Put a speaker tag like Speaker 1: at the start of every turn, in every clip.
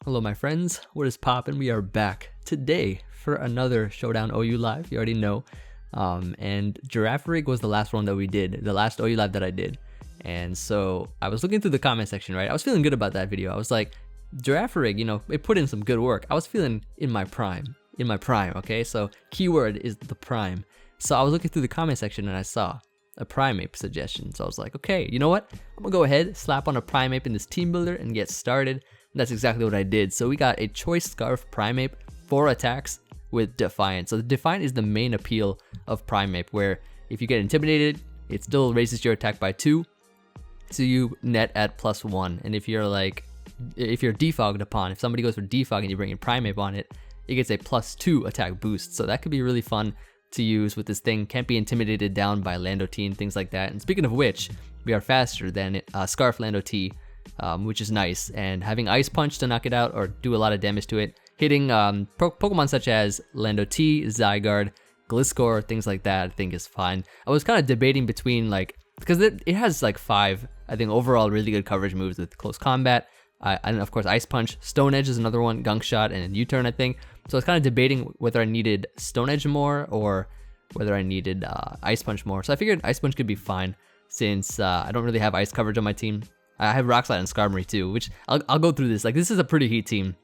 Speaker 1: Hello my friends, what is poppin'? We are back today for another Showdown OU Live, you already know. And Giraffe Rig was the last one that we did, the last OU Live that I did. And so I was looking through the comment section, right? I was feeling good about that video. I was like, Giraffe Rig, you know, it put in some good work. I was feeling in my prime, okay? So keyword is the prime. So I was looking through the comment section and I saw a Prime-ape suggestion. So I was like, okay, you know what? I'm gonna go ahead, slap on a Prime-ape in this team builder and get started. That's exactly what I did. So we got a Choice Scarf Prime-ape, 4 attacks with Defiant. So the Defiant is the main appeal of Prime-ape, where if you get intimidated, it still raises your attack by 2. So you net at +1. And if you're defogged upon, if somebody goes for defog and you bring in Prime-ape on it, it gets a +2 attack boost. So that could be really fun to use with this thing. Can't be intimidated down by Lando T and things like that. And speaking of which, we are faster than Scarf Lando T, which is nice, and having Ice Punch to knock it out or do a lot of damage to it, hitting Pokemon such as Lando T, Zygarde, Gliscor, things like that, I think is fine. I was kind of debating between, like, because it has like 5, I think, overall really good coverage moves with Close Combat, and of course Ice Punch. Stone Edge is another one, Gunk Shot, and U-Turn, I think. So I was kind of debating whether I needed Stone Edge more or whether I needed Ice Punch more. So I figured Ice Punch could be fine since I don't really have ice coverage on my team. I have Rock Slide and Skarmory too, which I'll go through this. Like, this is a pretty heat team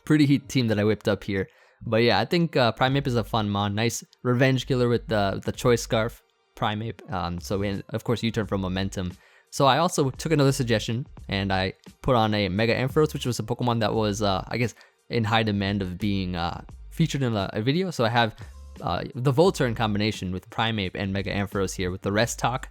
Speaker 1: that I whipped up here. But yeah, I think Prime-ape is a fun mon. Nice revenge killer with the Choice Scarf Prime-ape. So we, of course, U-Turn from Momentum. So I also took another suggestion and I put on a Mega Ampharos, which was a Pokemon that was, I guess, in high demand of being featured in a video. So I have the Volturn combination with Prime-ape and Mega Ampharos here with the Rest Talk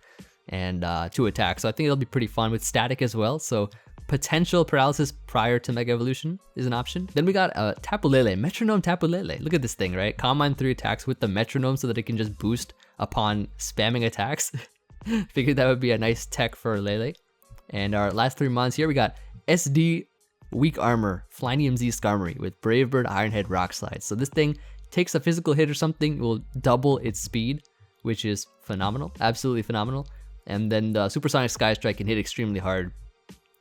Speaker 1: and 2 attacks. So I think it'll be pretty fun with static as well. So potential paralysis prior to Mega Evolution is an option. Then we got Tapu Lele, Metronome Tapu Lele. Look at this thing, right? Calm Mind 3 attacks with the Metronome so that it can just boost upon spamming attacks. Figured that would be a nice tech for Lele. And our last 3 mons here, we got SD Weak Armor, Flynium Z Skarmory with Brave Bird, Iron Head, Rock Slide. So this thing takes a physical hit or something, will double its speed, which is phenomenal, absolutely phenomenal. And then the Supersonic Sky Strike can hit extremely hard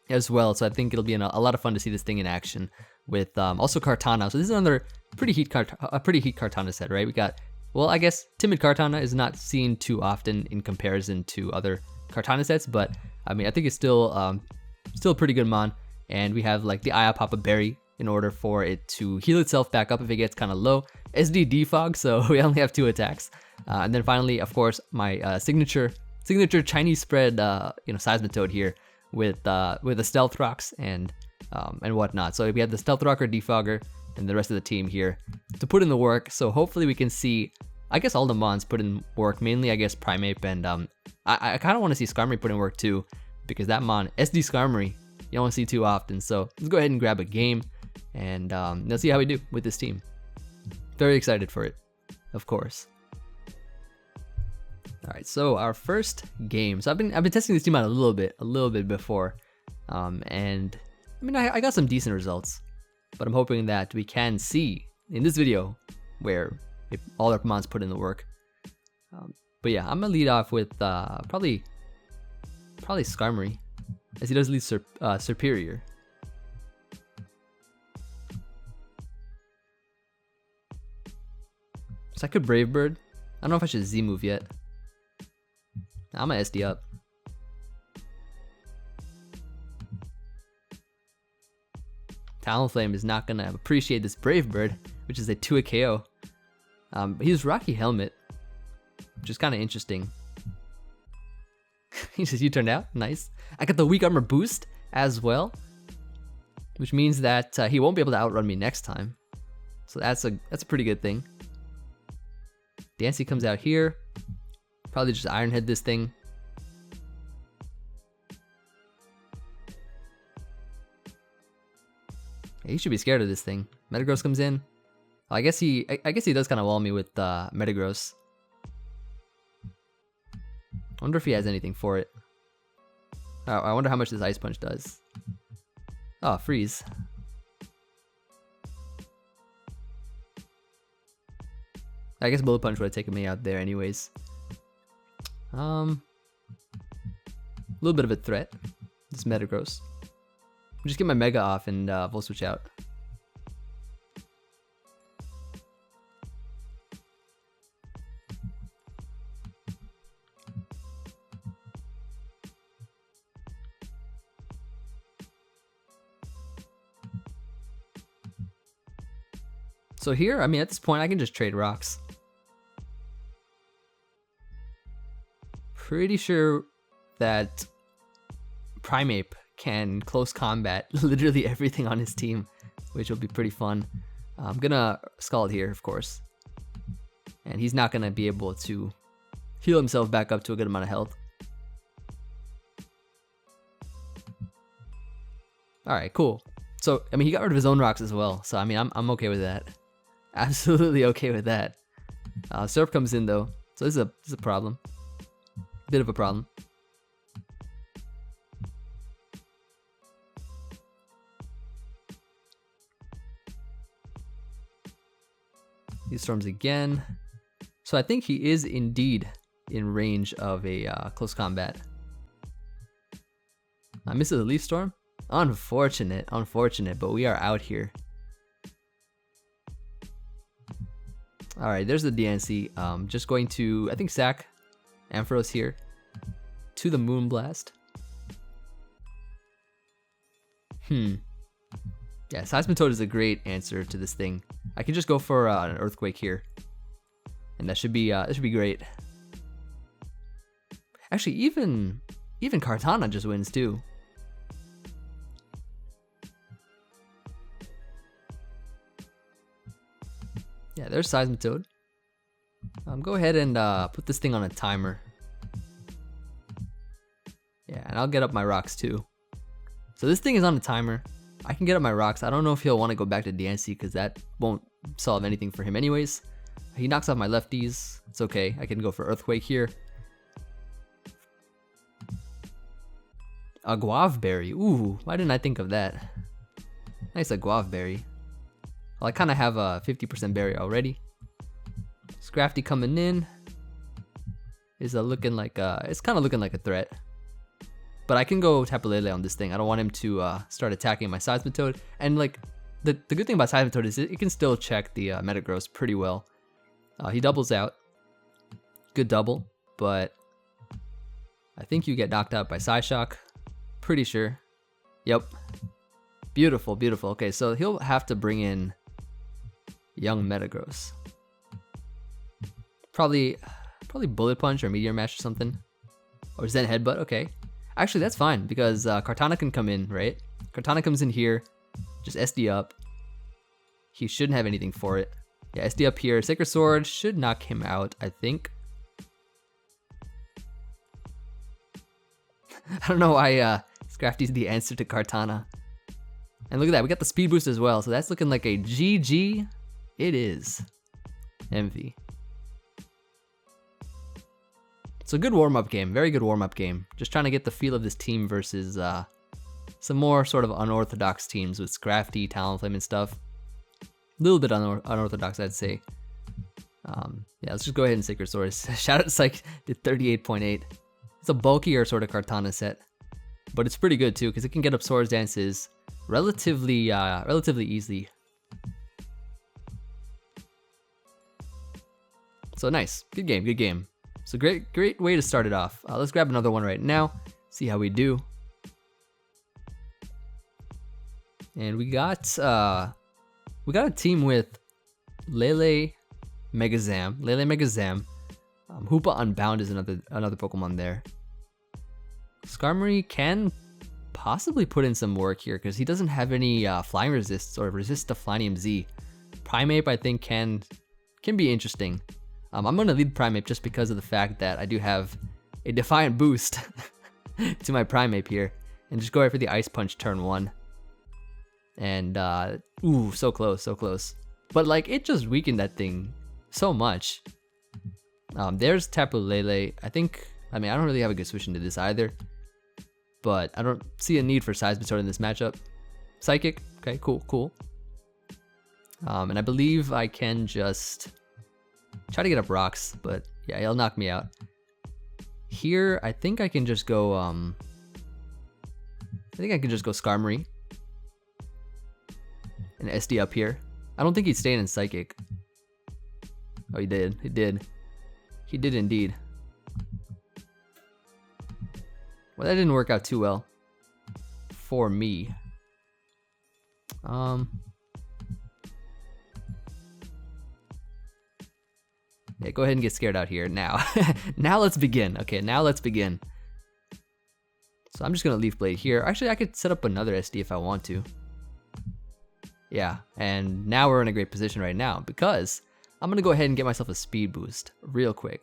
Speaker 1: as well. So I think it'll be a lot of fun to see this thing in action with also Kart-ana. So this is another pretty heat Kart-ana set, right? We got, well, I guess Timid Kart-ana is not seen too often in comparison to other Kart-ana sets, but I mean, I think it's still a pretty good mon. And we have like the Aya Papa Berry in order for it to heal itself back up if it gets kind of low. SD Defog, so we only have 2 attacks. And then finally, of course, my signature Chinese spread, Seismitoad here with the Stealth Rocks and whatnot. So we have the Stealth Rocker, Defogger, and the rest of the team here to put in the work. So hopefully we can see, I guess, all the mons put in work. Mainly, I guess, Prime-ape, and I kind of want to see Skarmory put in work too, because that mon, SD Skarmory, you don't see too often. So let's go ahead and grab a game, and let's see how we do with this team. Very excited for it, of course. All right, so our first game. So I've been testing this team out a little bit before, and I mean I got some decent results, but I'm hoping that we can see in this video where if all our mons put in the work. But yeah, I'm gonna lead off with probably Skarmory, as he does lead Superior. So I could Brave Bird. I don't know if I should Z move yet. I'm gonna SD up. Talonflame is not gonna appreciate this Brave Bird, which is a 2 KO. He used Rocky Helmet, which is kind of interesting. He just U-turned out, nice. I got the Weak Armor boost as well, which means that he won't be able to outrun me next time. So that's a pretty good thing. Dancy comes out here. Probably just Iron Head this thing. He should be scared of this thing. Metagross comes in. I guess he does kind of wall me with Metagross. I wonder if he has anything for it. I wonder how much this Ice Punch does. Oh, freeze. I guess Bullet Punch would have taken me out there anyways. A little bit of a threat, this Metagross. Just get my Mega off and we'll switch out. So here, I mean, at this point, I can just trade rocks. Pretty sure that Prime-ape can close combat literally everything on his team, which will be pretty fun. I'm gonna Scald here, of course. And he's not gonna be able to heal himself back up to a good amount of health. Alright, cool. So, I mean, he got rid of his own rocks as well. So, I mean, I'm okay with that. Absolutely okay with that. Surf comes in though, so this is a problem. Bit of a problem. He storms again. So I think he is indeed in range of a close combat. I misses a leaf storm. Unfortunate, but we are out here. Alright, there's the DNC. Just going to, I think, sack Ampharos here to the Moonblast. Yeah, Seismitoad is a great answer to this thing. I can just go for an Earthquake here, and that should be great. Actually, even Kart-ana just wins too. Yeah, there's Seismitoad. Go ahead and put this thing on a timer. Yeah, and I'll get up my rocks too. So this thing is on a timer. I can get up my rocks. I don't know if he'll want to go back to DNC because that won't solve anything for him anyways. He knocks off my lefties. It's okay. I can go for Earthquake here. A Guave Berry. Ooh, why didn't I think of that? Nice, a Guave Berry. Well, I kind of have a 50% berry already. Scrafty coming in is looking like it's kind of looking like a threat. But I can go Tapu Lele on this thing. I don't want him to start attacking my Seismitoad. And like the good thing about Seismitoad is it can still check the Metagross pretty well. He doubles out. Good double, but I think you get knocked out by Psyshock. Pretty sure. Yep. Beautiful, beautiful. Okay, so he'll have to bring in young Metagross. Probably Bullet Punch or Meteor Mash or something. Or Zen Headbutt, okay. Actually, that's fine because Kart-ana can come in, right? Kart-ana comes in here, just SD up. He shouldn't have anything for it. Yeah, SD up here. Sacred Sword should knock him out, I think. I don't know why Scrafty's the answer to Kart-ana. And look at that, we got the speed boost as well, so that's looking like a GG. It is. Emvee. It's a good warm-up game, very good warm-up game. Just trying to get the feel of this team versus some more sort of unorthodox teams with Scrafty, Talonflame, and stuff. A little bit unorthodox, I'd say. Yeah, let's just go ahead and Sacred Sword. Shout out Psych did 38.8. It's a bulkier sort of Kart-ana set, but it's pretty good too because it can get up Swords Dances relatively easily. So nice, good game, good game. So great way to start it off. Let's grab another one right now, see how we do. And we got a team with Lele Megazam. Hoopa Unbound is another Pokemon there. Skarmory can possibly put in some work here because he doesn't have any flying resists or resist to Flynium Z. Prime-ape I think can be interesting. I'm gonna lead Prime-ape just because of the fact that I do have a Defiant boost to my Prime-ape here, and just go right for the Ice Punch turn 1. And ooh, so close, so close. But like it just weakened that thing so much. There's Tapu Lele. I mean, I don't really have a good switch into this either, but I don't see a need for Seismitoad in this matchup. Psychic, okay, cool. And I believe I can just try to get up rocks, but yeah, he'll knock me out. Here, I think I can just go, Skarmory. an SD up here. I don't think he's staying in Psychic. Oh, he did. He did. He did indeed. Well, that didn't work out too well for me. Yeah, go ahead and get scared out here now. Now let's begin. Okay, now let's begin. So I'm just gonna leaf blade here. Actually, I could set up another SD if I want to. Yeah, and now we're in a great position right now because I'm gonna go ahead and get myself a speed boost real quick.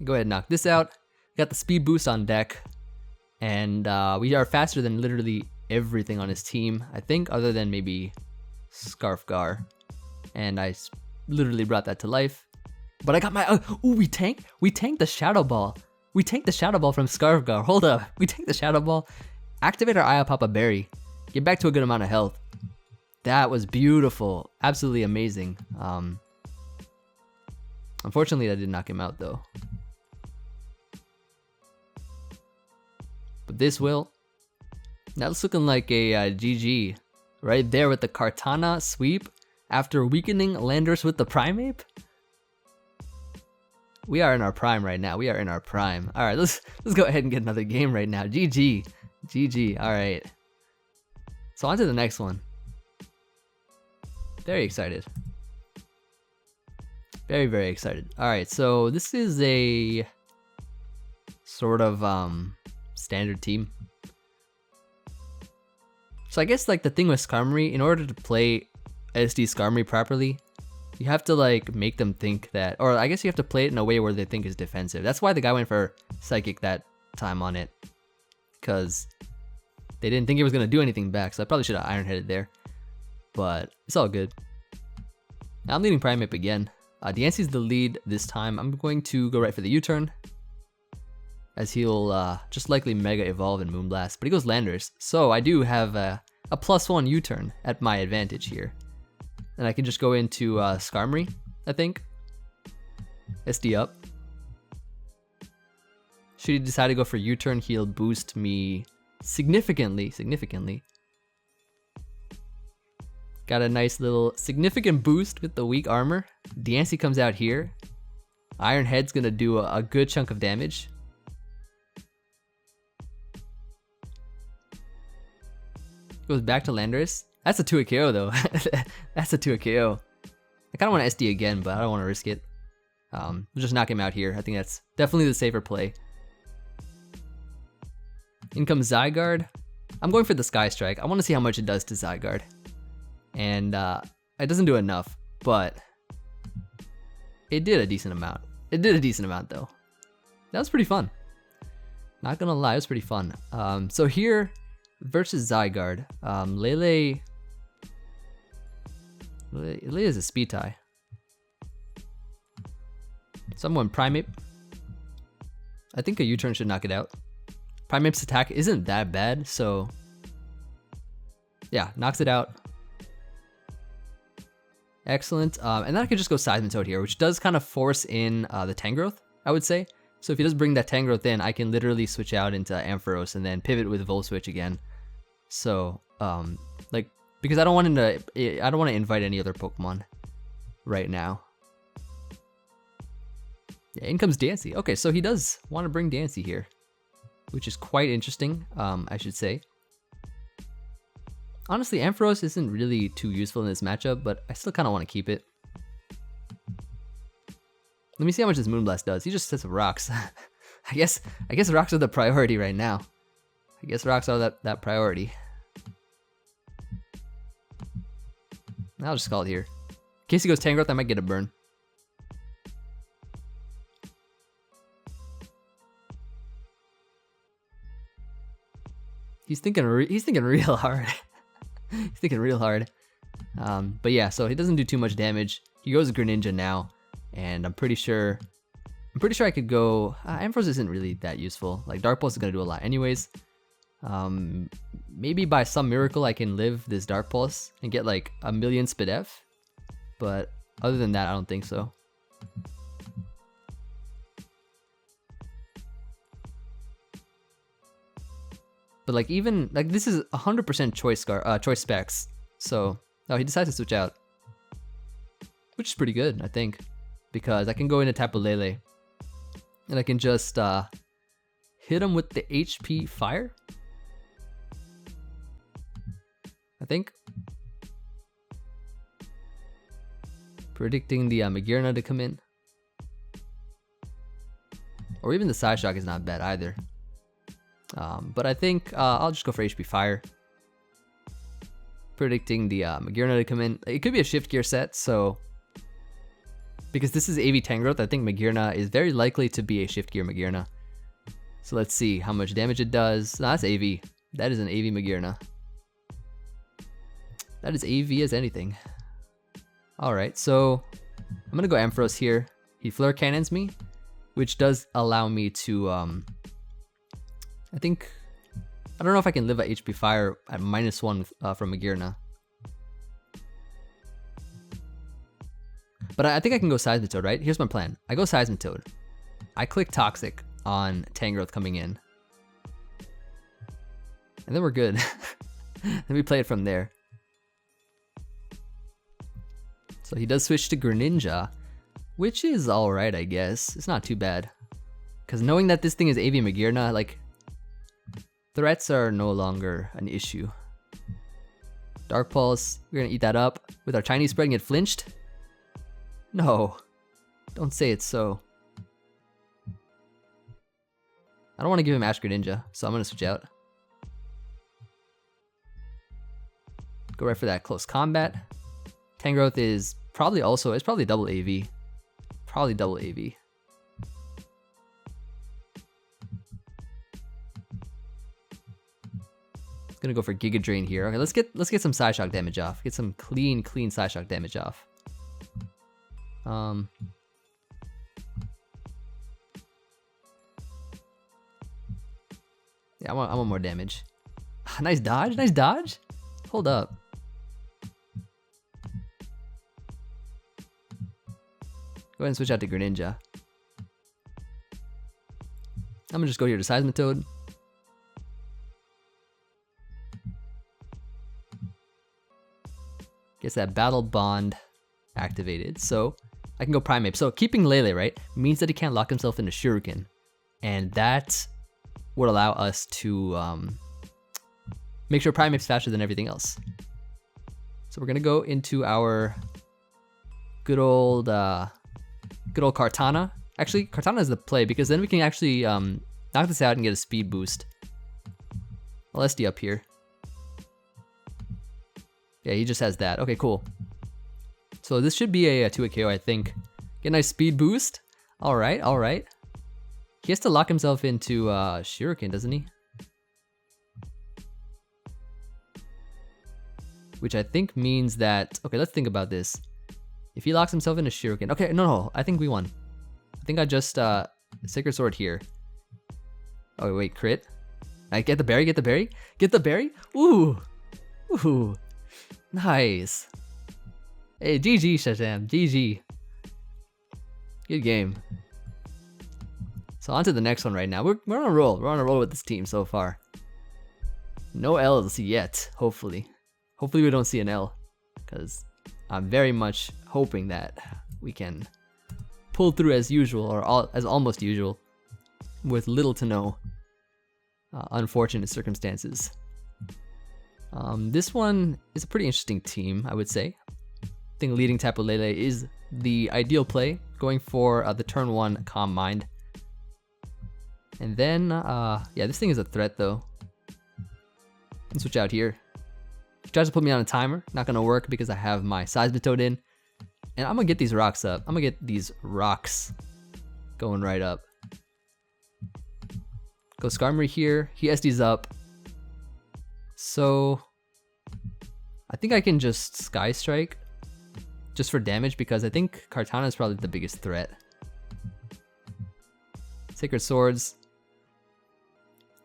Speaker 1: Go ahead and knock this out. Got the speed boost on deck, and we are faster than literally everything on his team, I think, other than maybe Scarfgar, and I literally brought that to life. But I got my ooh, we tanked the Shadow Ball. We tanked the Shadow Ball from Scarfgar. Hold up, we tanked the Shadow Ball. Activate our Aya Papa Berry. Get back to a good amount of health. That was beautiful, absolutely amazing. Unfortunately, that did knock him out though. But this will. That's looking like a GG. Right there with the Kart-ana sweep after weakening Landorus with the Prime-ape. We are in our prime right now. We are in our prime. All right, let's go ahead and get another game right now. GG, GG. All right. So on to the next one. Very excited. Very, very excited. All right, so this is a sort of standard team. So I guess like the thing with Skarmory, in order to play SD Skarmory properly, you have to like make them think that, or I guess you have to play it in a way where they think is defensive. That's why the guy went for Psychic that time on it, because they didn't think it was gonna do anything back. So I probably should have Iron Headed there, but it's all good. Now I'm leading Prime-ape again. Diancie's the lead this time. I'm going to go right for the U-turn, as he'll just likely Mega Evolve and Moonblast, but he goes Landorus. So I do have a +1 U-turn at my advantage here. And I can just go into Skarmory, I think. SD up. Should he decide to go for U-turn, he'll boost me significantly. Got a nice little significant boost with the weak armor. Diancie comes out here. Iron Head's gonna do a good chunk of damage. Goes back to Landorus. That's a 2-hit KO though. That's a 2-hit KO. I kind of want to SD again, but I don't want to risk it. We'll just knock him out here. I think that's definitely the safer play. In comes Zygarde. I'm going for the Sky Strike. I want to see how much it does to Zygarde. And it doesn't do enough, but it did a decent amount. It did a decent amount though. That was pretty fun. Not gonna lie, it was pretty fun. So here, versus Zygarde, Lele is a speed tie. Someone Prime-ape. I think a U-turn should knock it out. Prime-ape's attack isn't that bad, so yeah, knocks it out. Excellent. And then I could just go Seismitoad here, which does kind of force in the Tangrowth, I would say. So if he does bring that Tangrowth in, I can literally switch out into Ampharos and then pivot with Volt Switch again. So, like, because I don't want to invite any other Pokemon right now. Yeah, in comes Diancie. Okay, so he does want to bring Diancie here, which is quite interesting, I should say. Honestly, Ampharos isn't really too useful in this matchup, but I still kind of want to keep it. Let me see how much this Moonblast does. He just sets rocks. I guess rocks are the priority right now. I guess rocks are that priority. I'll just call it here. In case he goes Tangrowth, I might get a burn. He's thinking real hard. He's thinking real hard. But yeah, so he doesn't do too much damage. He goes Greninja now, and I'm pretty sure I could go. Ampharos isn't really that useful. Like Dark Pulse is gonna do a lot anyways. Maybe by some miracle I can live this Dark Pulse and get like 1,000,000 Spadef, but other than that, I don't think so. But like even like this is 100% choice specs. So he decides to switch out, which is pretty good, I think, because I can go into Tapu Lele and I can just hit him with the HP fire, I think. Predicting the Magearna to come in. Or even the Psyshock is not bad either. But I think I'll just go for HP fire. Predicting the Magearna to come in. It could be a shift gear set, so because this is AV Tangrowth, I think Magearna is very likely to be a shift gear Magearna. So let's see how much damage it does. No, that's AV. That is an AV Magearna. That is AV as anything. Alright, so I'm gonna go Ampharos here. He Flare Cannons me, which does allow me to I don't know if I can live at HP fire at -1 from Magearna. But I think I can go Seismitoad, right? Here's my plan. I go Seismitoad. I click Toxic on Tangrowth coming in. And then we're good. Then we play it from there. So he does switch to Greninja, which is alright, I guess. It's not too bad. Because knowing that this thing is AV Magearna, like, threats are no longer an issue. Dark Pulse, we're gonna eat that up. With our Chinese spread and get flinched? No. Don't say it's so. I don't want to give him Ash Greninja, so I'm gonna switch out. Go right for that close combat. Tangrowth is probably also, it's probably double AV. Probably double AV. Gonna go for Giga Drain here. Okay, let's get some Psyshock damage off. Get some clean Psyshock damage off. Yeah, I want more damage. Nice dodge, nice dodge. Hold up. Go ahead and switch out to Greninja. I'm gonna just go here to Seismitoad. Gets that Battle Bond activated, so I can go Prime-ape. So keeping Lele, right, means that he can't lock himself into Shuriken, and that would allow us to make sure Prime-ape's faster than everything else. So we're gonna go into our good old Kart-ana. Actually, Kart-ana is the play because then we can actually knock this out and get a speed boost. I'll SD up here. Yeah, he just has that. Okay, cool. So this should be a 2-hit KO, I think. Get a nice speed boost. Alright, alright. He has to lock himself into Shuriken, doesn't he? Which I think means that... Okay, let's think about this. If he locks himself into Shuriken... Okay, no, I think we won. I think I just... Sacred Sword here. Oh, wait, crit? I get the berry, get the berry? Get the berry? Ooh! Ooh! Nice. Hey, GG, Shazam. GG. Good game. So on to the next one right now. We're on a roll. We're on a roll with this team so far. No L's yet, hopefully. Hopefully we don't see an L. Because I'm very much hoping that we can pull through as usual, or as almost usual, with little to no unfortunate circumstances. This one is a pretty interesting team, I would say. I think leading Tapu Lele is the ideal play, going for the turn 1 Calm Mind. And then, yeah, this thing is a threat though. Let's switch out here. He tries to put me on a timer, not gonna work because I have my Seismitoad in. And I'm gonna get these rocks up. I'm gonna get these rocks going right up. Go Skarmory here, he SD's up. So, I think I can just Sky Strike just for damage because I think Kart-ana is probably the biggest threat. Sacred Swords.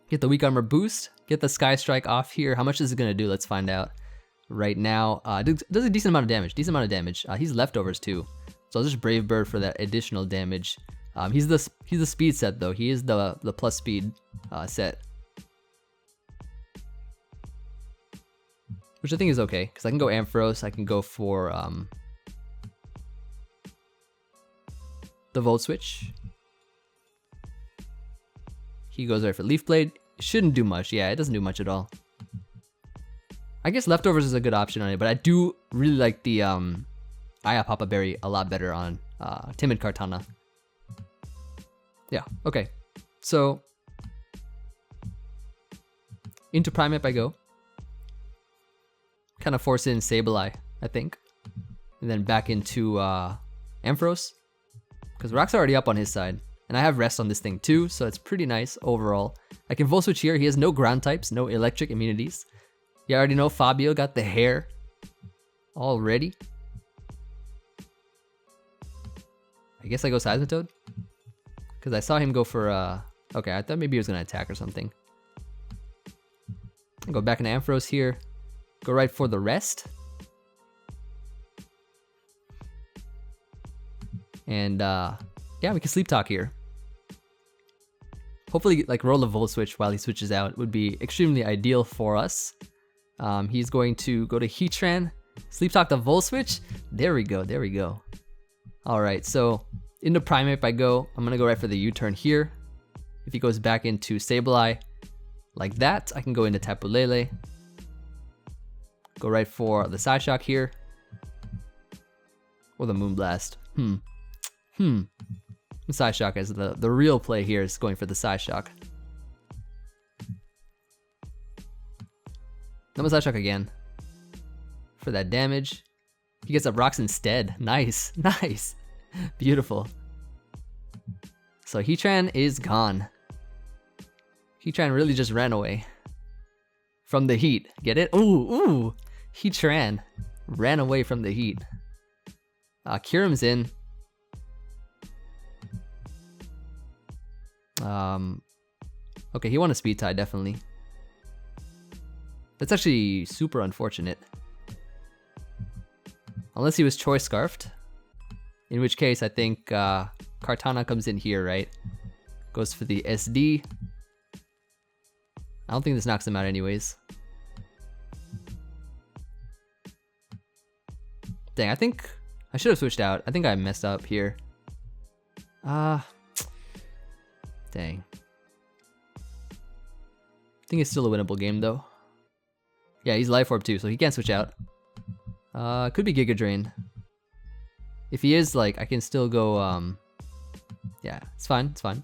Speaker 1: Get the Weak Armor boost. Get the Sky Strike off here. How much is it going to do? Let's find out right now. Does a decent amount of damage. Decent amount of damage. He's leftovers too. So I'll just Brave Bird for that additional damage. He's the speed set though. He is the plus speed set. which I think is okay, because I can go Ampharos, I can go for the Volt Switch. He goes right for Leaf Blade. Shouldn't do much. Yeah, it doesn't do much at all. I guess Leftovers is a good option on it, but I do really like the Aya Papa Berry a lot better on Timid Kart-ana. Yeah, okay. So, into Prime-ape I go. Kind of force in Sableye, I think. And then back into Ampharos. Because Rock's already up on his side. And I have Rest on this thing too, so it's pretty nice overall. I can Volt Switch here. He has no ground types, no electric immunities. You already know Fabio got the hair already. I guess I go Seismitoad. Because I saw him go for, okay, I thought maybe he was going to attack or something. I'll go back into Ampharos here. Go right for the Rest. And, yeah, we can Sleep Talk here. Hopefully, like, roll a Volt Switch while he switches out would be extremely ideal for us. He's going to go to Heatran, Sleep Talk the Volt Switch. There we go, there we go. Alright, so into Prime-ape I go. I'm going to go right for the U-turn here. If he goes back into Sableye like that, I can go into Tapu Lele. Go right for the Psyshock here. Or the Moonblast. The Psyshock as the real play here is going for the Psyshock. Number Psyshock again. For that damage. He gets up Rocks instead. Nice, nice. Beautiful. So Heatran is gone. Heatran really just ran away. From the heat. Get it? Ooh, ooh. Heatran ran away from the heat. Kyurem's in. Okay, he won a Speed Tie, definitely. That's actually super unfortunate. Unless he was Choice Scarfed. In which case, I think Kart-ana comes in here, right? Goes for the SD. I don't think this knocks him out anyways. Dang, I think I should have switched out. I think I messed up here. Dang. I think it's still a winnable game though. Yeah, he's Life Orb too, so he can't switch out. Could be Giga Drain. If he is, like, I can still go, yeah, it's fine, it's fine.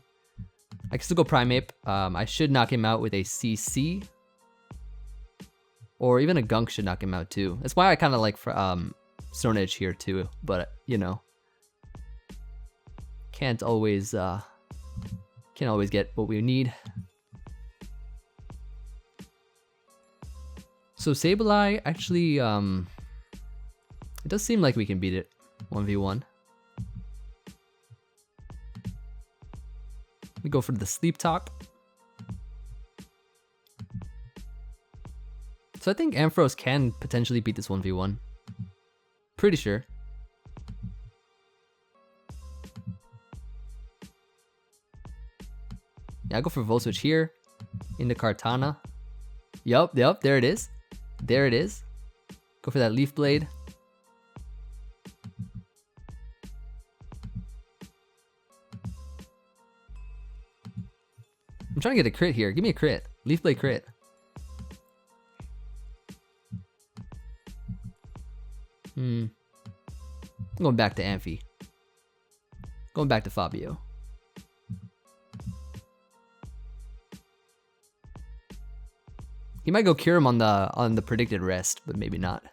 Speaker 1: I can still go Prime-ape. I should knock him out with a CC. Or even a Gunk should knock him out too. That's why I kind of like Stone Edge here too, but, you know. Can't always get what we need. So Sableye, actually, it does seem like we can beat it 1v1. We go for the Sleep Talk. So I think Ampharos can potentially beat this 1v1. Pretty sure. Yeah, I go for Volt Switch here. Into Kart-ana. Yup, there it is. There it is. Go for that Leaf Blade. I'm trying to get a crit here. Give me a crit. Leaf Blade crit. I'm going back to Emvee. Going back to Fabio. He might go cure him on the predicted rest, but maybe not.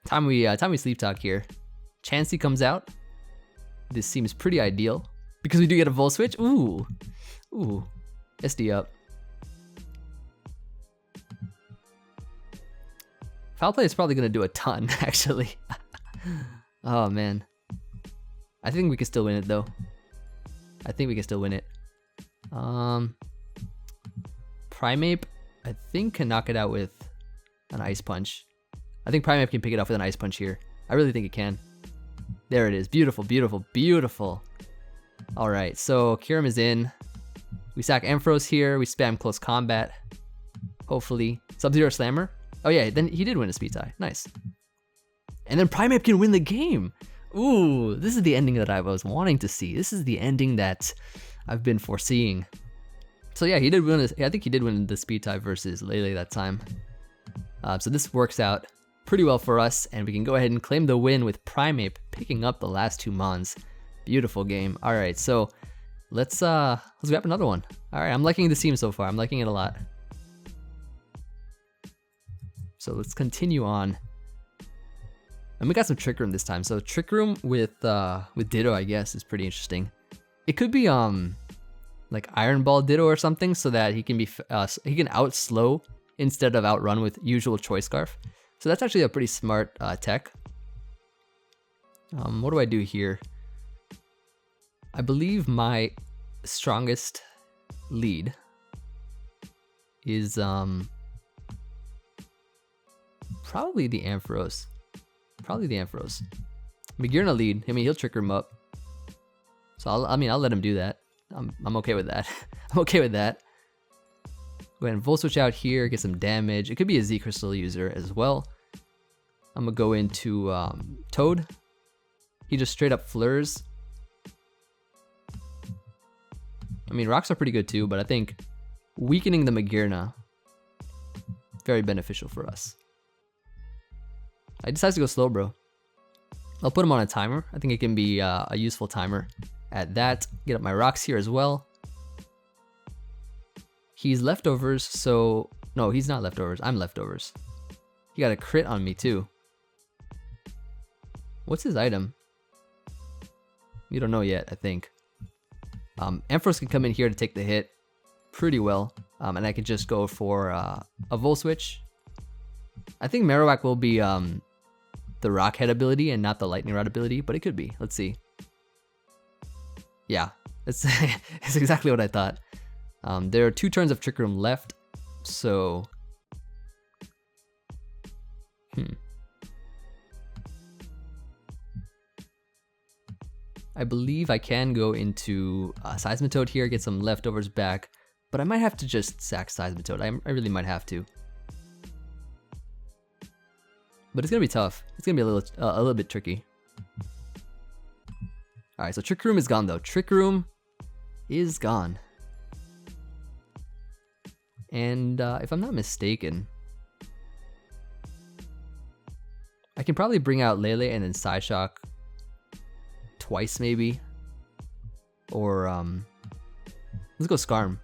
Speaker 1: Time we Sleep Talk here. Chansey comes out. This seems pretty ideal because we do get a Volt Switch. Ooh, ooh, SD up. Foul Play is probably gonna do a ton, actually. Oh man, I think we can still win it though. I think we can still win it. Prime-ape, I think, can knock it out with an Ice Punch. I think Prime-ape can pick it up with an Ice Punch here. I really think it can. There it is. Beautiful, beautiful, beautiful. Alright, so Kyurem is in. We sack Ampharos here. We spam close combat. Hopefully. Sub-Zero Slammer. Oh yeah, then he did win a speed tie. Nice. And then Prime-ape can win the game. Ooh, this is the ending that I was wanting to see. This is the ending that I've been foreseeing. So yeah, he did win. I think he did win the speed tie versus Lele that time. So this works out pretty well for us, and we can go ahead and claim the win with Prime-ape picking up the last 2 mons. Beautiful game. All right, so let's grab another one. All right, I'm liking this team so far. I'm liking it a lot. So let's continue on. And we got some Trick Room this time. So Trick Room with Ditto, I guess, is pretty interesting. It could be like Iron Ball Ditto or something, so that he can be he can out slow instead of outrun with usual Choice Scarf. So that's actually a pretty smart tech. What do I do here? I believe my strongest lead is probably the Ampharos. Probably the Ampharos. Magearna lead. I mean, he'll Trick Room up. So I'll let him do that. I'm okay with that. I'm okay with that. Go ahead and Volt Switch out here, get some damage. It could be a Z Crystal user as well. I'm gonna go into Toad. He just straight up flurs. I mean, rocks are pretty good too, but I think weakening the Magearna, very beneficial for us. I decided to go slow, bro. I'll put him on a timer. I think it can be a useful timer at that. Get up my rocks here as well. He's leftovers, so... No, he's not leftovers. I'm leftovers. He got a crit on me too. What's his item? We don't know yet, I think. Ampharos can come in here to take the hit pretty well. And I can just go for a Volt Switch. I think Marowak will be the Rock Head ability and not the Lightning Rod ability, but it could be. Let's see. Yeah, it's exactly what I thought. There are 2 turns of Trick Room left, so... I believe I can go into Seismitoad here, get some leftovers back, but I might have to just sack Seismitoad. I really might have to. But it's gonna be tough. It's gonna be a little bit tricky. All right, so Trick Room is gone though. Trick Room is gone. And if I'm not mistaken, I can probably bring out Lele and then Psyshock twice maybe. Or let's go Skarm.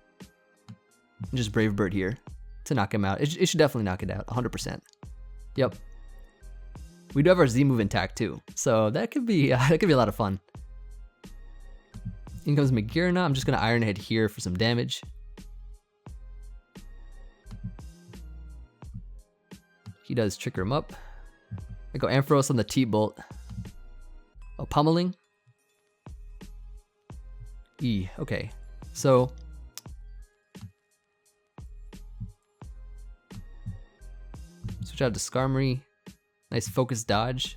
Speaker 1: And just Brave Bird here to knock him out. It should definitely knock it out, 100%. Yep. We do have our Z move intact too, so that could be a lot of fun. In comes Magearna. I'm just gonna Iron Head here for some damage. He does Trick Room up. I go Ampharos on the T-Bolt. Oh, Pummeling. E. Okay, so switch out to Skarmory. Nice focus dodge.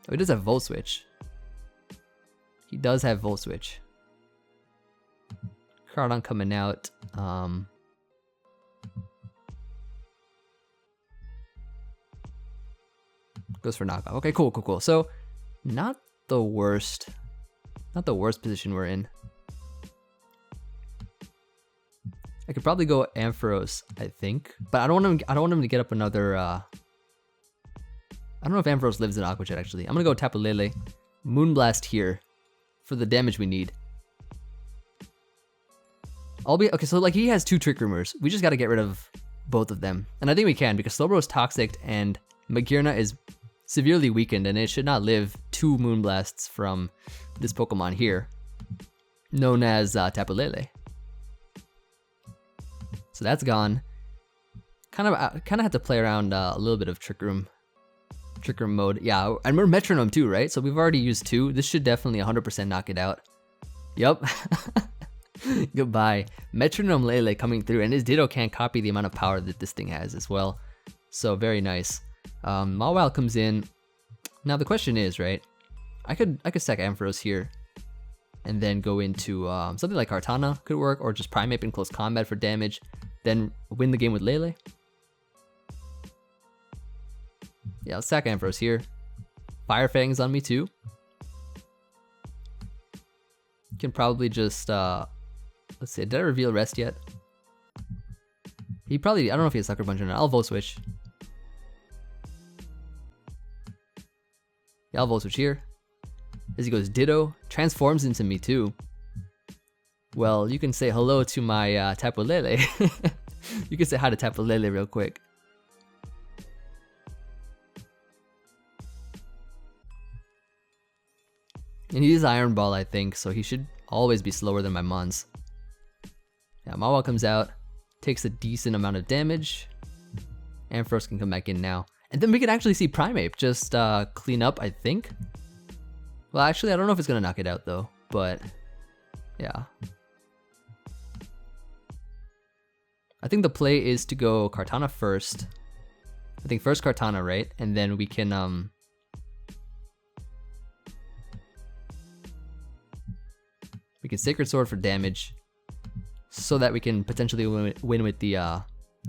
Speaker 1: Oh, he does have Volt Switch. He does have Volt Switch. Kart-ana coming out. Goes for knockoff. Okay, cool. So, not the worst position we're in. I could probably go Ampharos, I think, but I don't want him to get up another. I don't know if Ampharos lives in Aqua Jet actually. I'm gonna go Tapu Lele, Moonblast here, for the damage we need. Okay. So like he has 2 Trick Roomers. We just got to get rid of both of them, and I think we can because Slowbro is toxic and Magearna is severely weakened, and it should not live 2 Moonblasts from this Pokemon here, known as Tapu Lele. So that's gone. Kind of had to play around a little bit of Trick Room mode. Yeah, and we're Metronome too, right? So we've already used 2. This should definitely 100% knock it out. Yup. Goodbye. Metronome Lele coming through, and his Ditto can't copy the amount of power that this thing has as well. So very nice. Mawile comes in. Now the question is, right? I could stack Ampharos here, and then go into something like Kart-ana could work, or just Prime-ape in close combat for damage, then win the game with Lele. Yeah, let's stack Ampharos here. Fire Fang's on me too. Can probably just let's see, did I reveal rest yet? He probably, I don't know if he has Sucker Punch or not. I'll Volt Switch. Yeah, I'll Volt Switch here. As he goes Ditto, transforms into me too. Well, you can say hello to my Tapu Lele. You can say hi to Tapu Lele real quick. And he is Iron Ball, I think, so he should always be slower than my Mons. Yeah, Mawa comes out, takes a decent amount of damage. Ampharos can come back in now. And then we can actually see Prime-ape just clean up, I think. Well, actually, I don't know if it's going to knock it out, though. But, yeah. I think the play is to go Kart-ana first. I think first Kart-ana, right? And then we can, Sacred Sword for damage, so that we can potentially win with the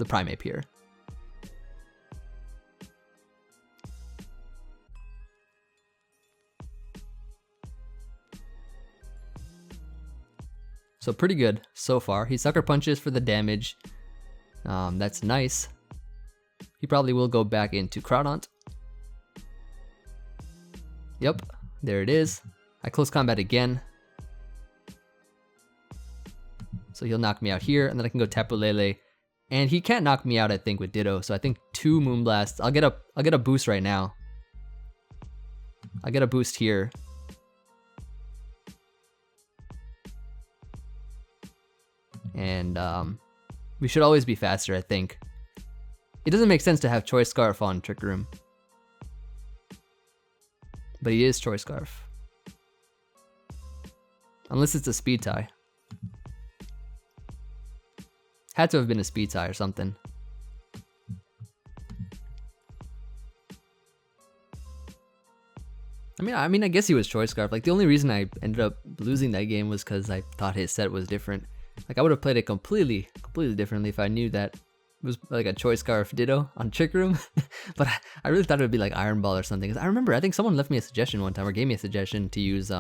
Speaker 1: Prime-ape here. So pretty good so far. He Sucker Punches for the damage. That's nice. He probably will go back into Groudon. Yep, there it is. I close combat again. So he'll knock me out here, and then I can go Tapu Lele. And he can't knock me out, I think, with Ditto. So I think 2 Moonblasts. I'll get a boost right now. I'll get a boost here. And we should always be faster, I think. It doesn't make sense to have Choice Scarf on Trick Room. But he is Choice Scarf. Unless it's a speed tie. Had to have been a speed tie or something. I mean, I guess he was Choice Scarf. Like, the only reason I ended up losing that game was because I thought his set was different. Like, I would have played it completely differently if I knew that it was like a Choice Scarf Ditto on Trick Room. But I really thought it would be like Iron Ball or something. Because I remember, I think someone left me a suggestion one time, or gave me a suggestion to use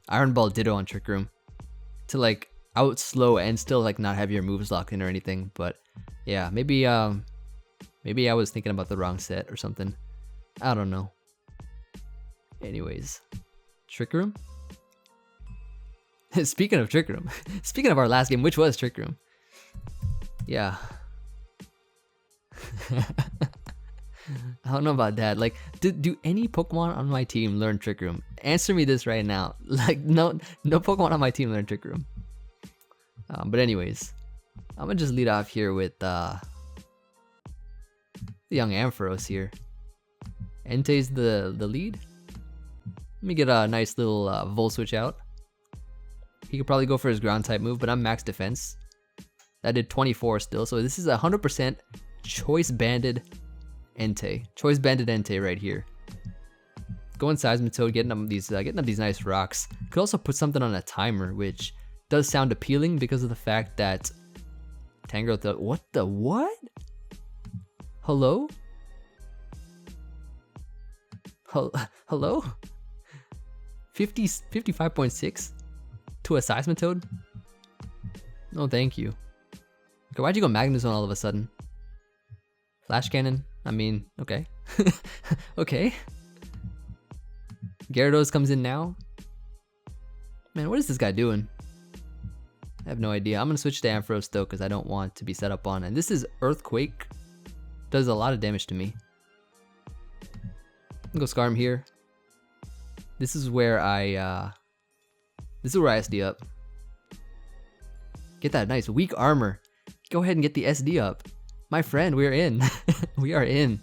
Speaker 1: Iron Ball Ditto on Trick Room to like out slow and still like not have your moves locked in or anything. But yeah, maybe I was thinking about the wrong set or something. I don't know. Anyways, Trick Room. Speaking of Trick Room, speaking of our last game, which was Trick Room. Yeah. I don't know about that. Like, do any Pokemon on my team learn Trick Room? Answer me this right now. Like, no Pokemon on my team learn Trick Room. But anyways, I'm gonna just lead off here with the young Ampharos here. Entei's the lead. Let me get a nice little Volt Switch out. He could probably go for his ground type move, but I'm max defense. That did 24 still, so this is 100% choice banded Entei. Choice banded Entei right here. Going Seismitoad, getting up these nice rocks. Could also put something on a timer, which does sound appealing because of the fact that Tangrowth. What? Hello? Hello? 55.6 to a Seismitoad? No, thank you. Okay, why'd you go Magnezone all of a sudden? Flash Cannon? I mean, okay. Okay. Gyarados comes in now. Man, what is this guy doing? I have no idea. I'm gonna switch to Ampharos though, because I don't want to be set up on. And this is Earthquake. Does a lot of damage to me. I'll go Scarm here. This is where I SD up. Get that nice weak armor. Go ahead and get the SD up. My friend, we're in. We are in.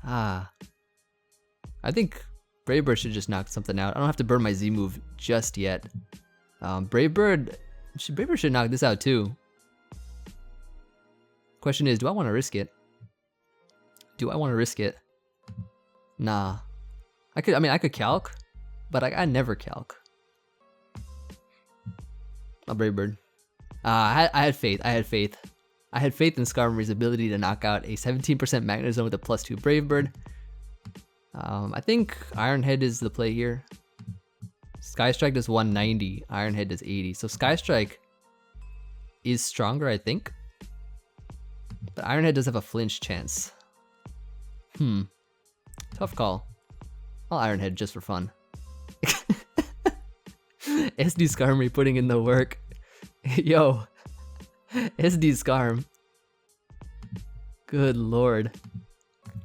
Speaker 1: I think Brave Bird should just knock something out. I don't have to burn my Z move just yet. Brave Bird should knock this out too. Question is, do I want to risk it? Nah. I could calc. but I never calc. A Brave Bird. I had faith. I had faith. I had faith in Skarmory's ability to knock out a 17% Magnezone with a +2 Brave Bird. I think Iron Head is the play here. Sky Strike does 190, Iron Head does 80. So Sky Strike is stronger, I think. But Iron Head does have a flinch chance. Tough call. I'll Iron Head just for fun. SD Skarmory putting in the work. Yo. SD Skarm. Good lord.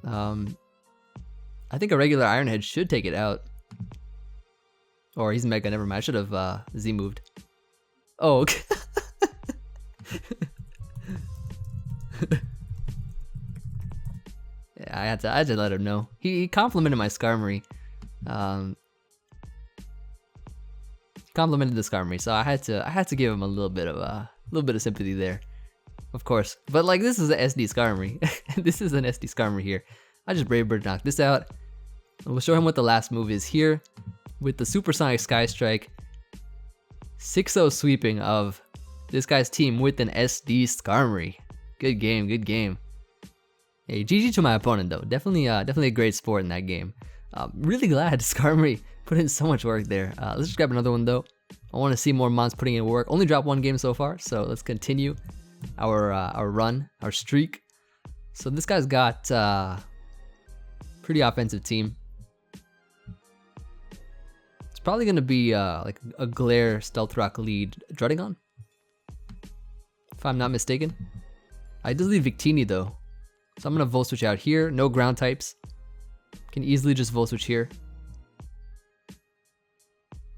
Speaker 1: I think a regular Iron Head should take it out. Or he's Mega, never mind. I should have Z-moved. Oh, okay. Yeah, I had to let him know. He complimented my Skarmory. Complimented the Skarmory, so I had to give him a little bit of sympathy there. Of course. But like, this is an SD Skarmory. This is an SD Skarmory here. I just Brave Bird knock this out. We'll show him what the last move is here. With the Supersonic Sky Strike, 6-0 sweeping of this guy's team with an SD Skarmory. Good game, good game. Hey, GG to my opponent though. Definitely a great sport in that game. Really glad Skarmory put in so much work there. Let's just grab another one though. I want to see more mons putting in work. Only dropped one game so far, so let's continue our run, our streak. So this guy's got pretty offensive team. Probably gonna be like a Glare Stealth Rock lead Druddigon, if I'm not mistaken. I did leave Victini though, so I'm gonna Volt Switch out here. No ground types. Can easily just Volt Switch here.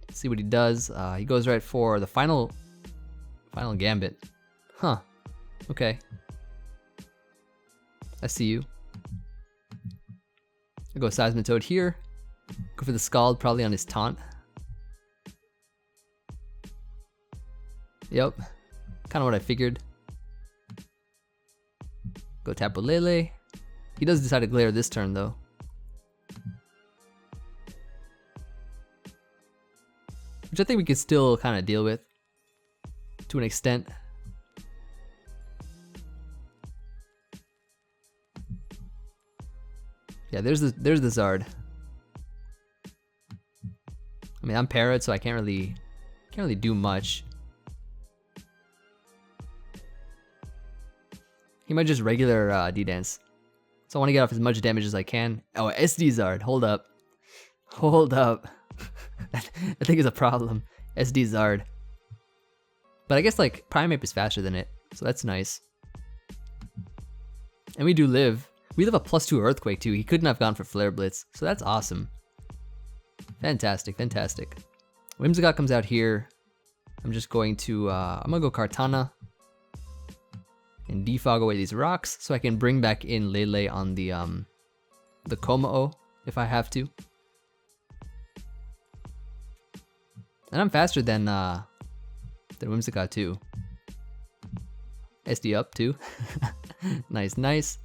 Speaker 1: Let's see what he does. He goes right for the final Gambit. Huh. Okay. I see you. I go Seismitoad here. Go for the Scald, probably on his taunt. Yep, kind of what I figured. Go Tapu Lele. He does decide to Glare this turn though. Which I think we could still kind of deal with to an extent. Yeah, there's the Zard. I mean, I'm Parrot, so I can't really do much. He might just regular D-Dance. So I want to get off as much damage as I can. Oh, SD Zard. Hold up. Hold up. I think it's a problem. SD Zard. But I guess like Prime-ape is faster than it, so that's nice. And we do live. We live a +2 Earthquake too. He couldn't have gone for Flare Blitz, so that's awesome. Fantastic, fantastic. Whimsicott comes out here. I'm just going to, I'm gonna go Kart-ana and defog away these rocks so I can bring back in Lele on the Kommo if I have to. And I'm faster than Whimsicott too. SD up too. Nice, nice.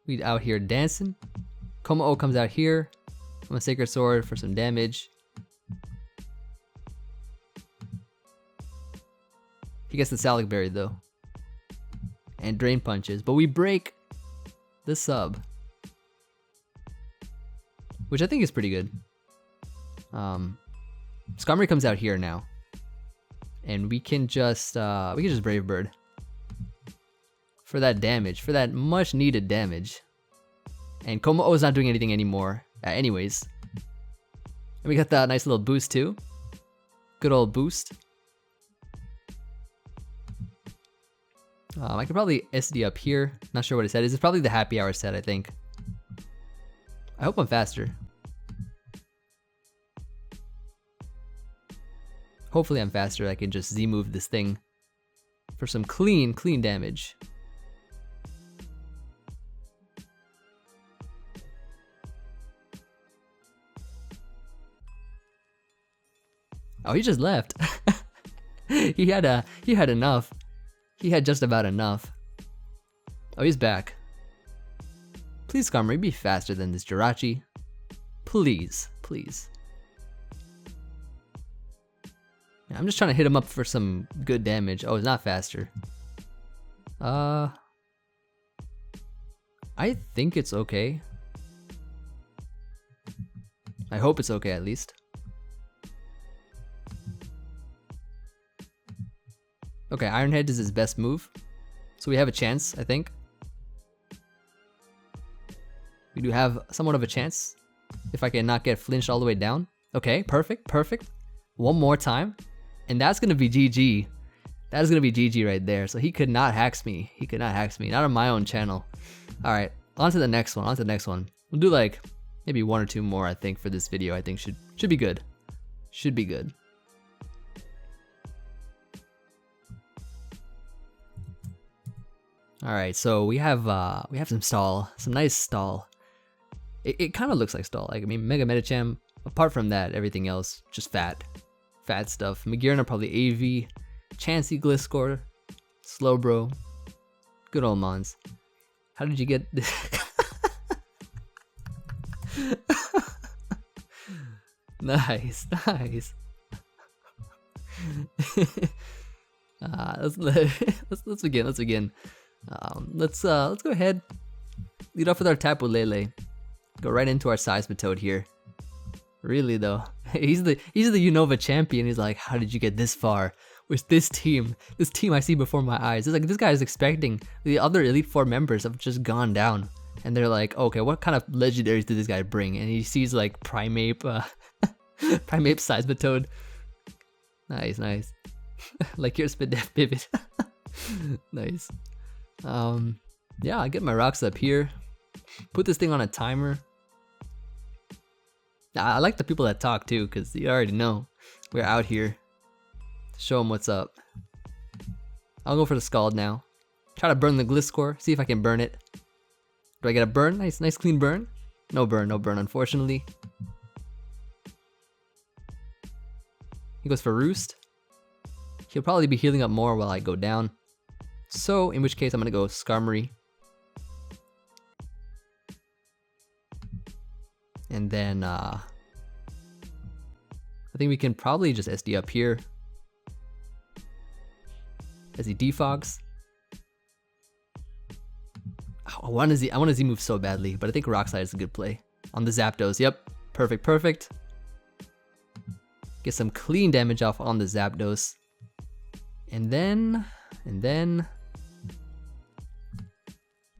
Speaker 1: We out here dancing. Kommo comes out here. I'm a Sacred Sword for some damage. He gets the Salic Berry though. And Drain Punches. But we break the sub. Which I think is pretty good. Skarmory comes out here now. And we can just Brave Bird. For that damage, for that much needed damage. And Kommo is not doing anything anymore, anyways. And we got that nice little boost too. Good old boost. I could probably SD up here. Not sure what it said. It's probably the happy hour set, I think. I hope I'm faster. Hopefully I'm faster. I can just Z-move this thing for some clean damage. Oh, he just left. He had enough. He had just about enough. Oh, he's back. Please, Skarmory, be faster than this Jirachi. Please, please. Yeah, I'm just trying to hit him up for some good damage. Oh, it's not faster. I think it's okay. I hope it's okay at least. Okay, Iron Head is his best move. So we have a chance, I think. We do have somewhat of a chance. If I can not get flinched all the way down. Okay, perfect, perfect. One more time. And that's gonna be GG. That is gonna be GG right there. So he could not hack me. He could not hack me. Not on my own channel. Alright, on to the next one. On to the next one. We'll do like maybe 1 or 2 more, I think, for this video. I think should be good. Should be good. Alright, so we have some stall. Some nice stall. It kind of looks like stall. Like, I mean, Mega Medicham. Apart from that, everything else just fat stuff. Magearna probably Emvee, Chansey, Gliscor, Slowbro, good old Mons. How did you get this? Nice, nice. Let's begin. Let's begin. Let's go ahead. Lead off with our Tapu Lele. Go right into our Seismitoad here. Really though, he's the Unova champion. He's like, how did you get this far with this team? This team I see before my eyes. It's like this guy is expecting the other Elite Four members have just gone down, and they're like, okay, what kind of legendaries did this guy bring? And he sees like Prime-ape, Prime-ape Seismitoad. Nice, nice. Like your Spidef Pivot. Nice. Yeah, I get my rocks up here. Put this thing on a timer. I like the people that talk too, because you already know we're out here to show them what's up. I'll go for the Scald now. Try to burn the Gliscor, see if I can burn it. Do I get a burn? Nice clean burn. No burn, unfortunately. He goes for Roost. He'll probably be healing up more while I go down. So, in which case I'm gonna go Skarmory. And then, I think we can probably just SD up here as he defogs. Oh, I want to Z move so badly, but I think Rock Slide is a good play on the Zapdos. Yep, perfect. Get some clean damage off on the Zapdos, and then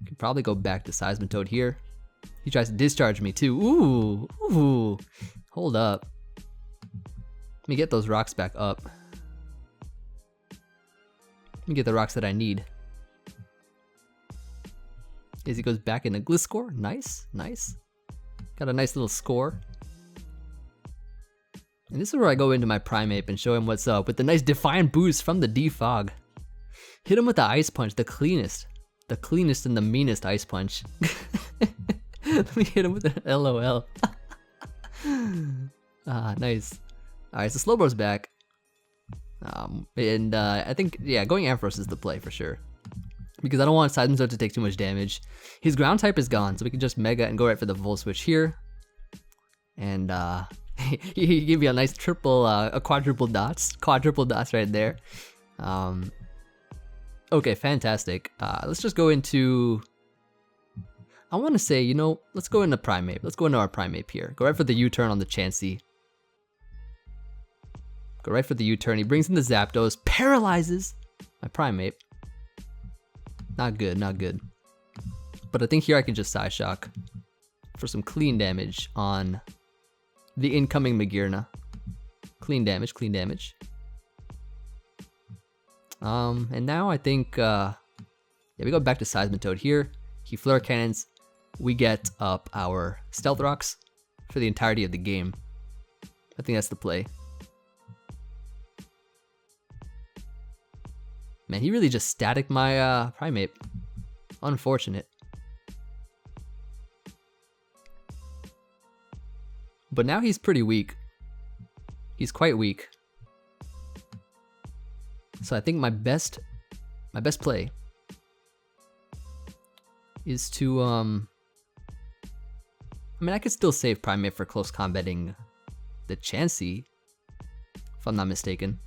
Speaker 1: could probably go back to Seismitoad here. He tries to discharge me too. Ooh. Hold up. Let me get those rocks back up. Let me get the rocks that I need. As he goes back into Gliscor. Nice. Got a nice little score. And this is where I go into my Prime-ape and show him what's up with the nice Defiant boost from the defog. Hit him with the Ice Punch, the cleanest and the meanest Ice Punch. Let me hit him with an LOL. Nice. Alright, so Slowbro's back. I think, yeah, going Ampharos is the play for sure. Because I don't want Seismitoad to take too much damage. His ground type is gone, so we can just Mega and go right for the Volt Switch here. And he gave me a nice quadruple dots right there. Okay, fantastic. Let's just go into... I want to say, let's go into Prime-ape. Let's go into our Prime-ape here. Go right for the U-turn on the Chansey. Go right for the U-turn. He brings in the Zapdos. Paralyzes my Prime-ape. Not good. But I think here I can just Psyshock for some clean damage on the incoming Magearna. Clean damage. And now I think, yeah, we go back to Seismitoad here. He Flare Cannons. We get up our Stealth Rocks for the entirety of the game. I think that's the play. Man, he really just static my Prime-ape. Unfortunate. But now he's pretty weak. He's quite weak. So I think my best play is to I mean, I could still save Prime-ape for close combating the Chansey, if I'm not mistaken.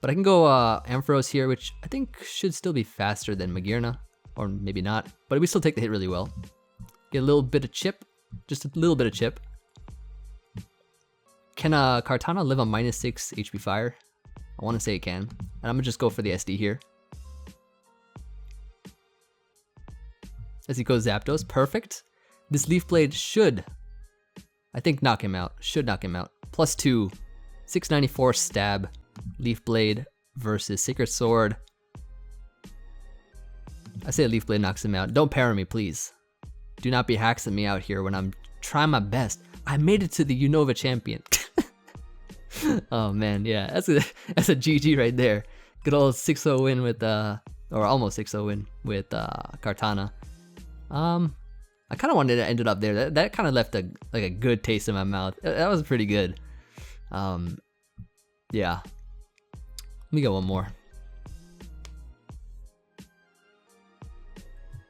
Speaker 1: But I can go Ampharos here, which I think should still be faster than Magearna, or maybe not. But we still take the hit really well. Get a little bit of chip, just a little bit of chip. Can Kart-ana live on -6 HP fire? I want to say it can. And I'm gonna just go for the SD here. As he goes Zapdos, perfect. This Leaf Blade should, I think, knock him out. Should knock him out. +2, 694 stab. Leaf Blade versus Sacred Sword. I say Leaf Blade knocks him out. Don't para me, please. Do not be hacking me out here when I'm trying my best. I made it to the Unova champion. Oh man, yeah, that's a GG right there. Good old 6-0 win with or almost 6-0 win with Kart-ana. I kind of wanted to end it up there. That kind of left a good taste in my mouth. That was pretty good. Yeah. Let me get one more.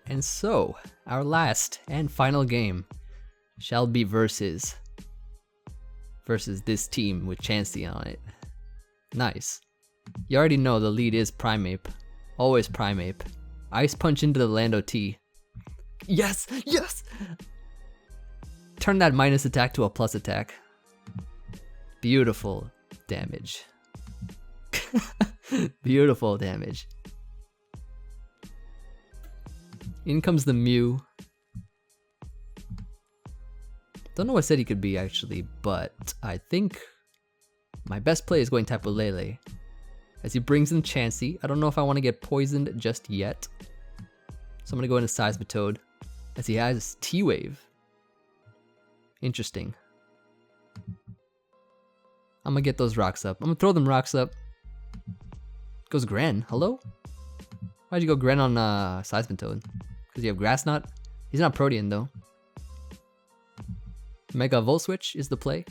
Speaker 1: And so, our last and final game shall be versus this team with Chansey on it. Nice. You already know the lead is Prime-ape. Always Prime-ape. Ice Punch into the Lando T. Yes! Yes! Turn that minus attack to a plus attack. Beautiful damage. Beautiful damage. In comes the Mew. Don't know what set he could be actually, but I think my best play is going Tapu Lele. As he brings in Chansey. I don't know if I want to get poisoned just yet. So I'm going to go into Seismitoad. As he has T-Wave. Interesting. I'm going to get those rocks up. I'm going to throw them rocks up. Goes Gren. Hello? Why'd you go Gren on Seismitoad? Because you have Grass Knot? He's not Protean though. Mega Volt Switch is the play.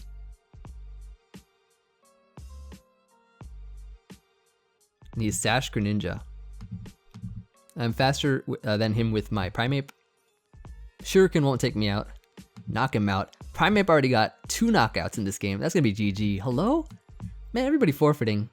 Speaker 1: And he's Sash Greninja. I'm faster than him with my Prime-ape. Shuriken won't take me out. Knock him out. Prime-ape already got 2 knockouts in this game. That's gonna be GG. Hello? Man, everybody forfeiting.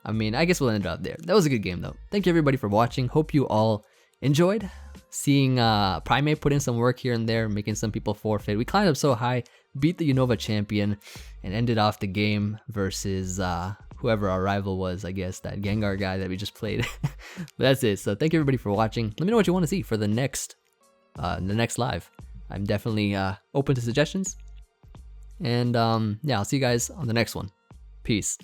Speaker 1: I mean, I guess we'll end it up there. That was a good game though. Thank you everybody for watching. Hope you all enjoyed seeing Prime-ape put in some work here and there, making some people forfeit. We climbed up so high, beat the Unova champion, and ended off the game versus whoever our rival was, I guess, that Gengar guy that we just played. But that's it. So thank you everybody for watching. Let me know what you want to see for the next live. I'm definitely open to suggestions. And yeah, I'll see you guys on the next one. Peace.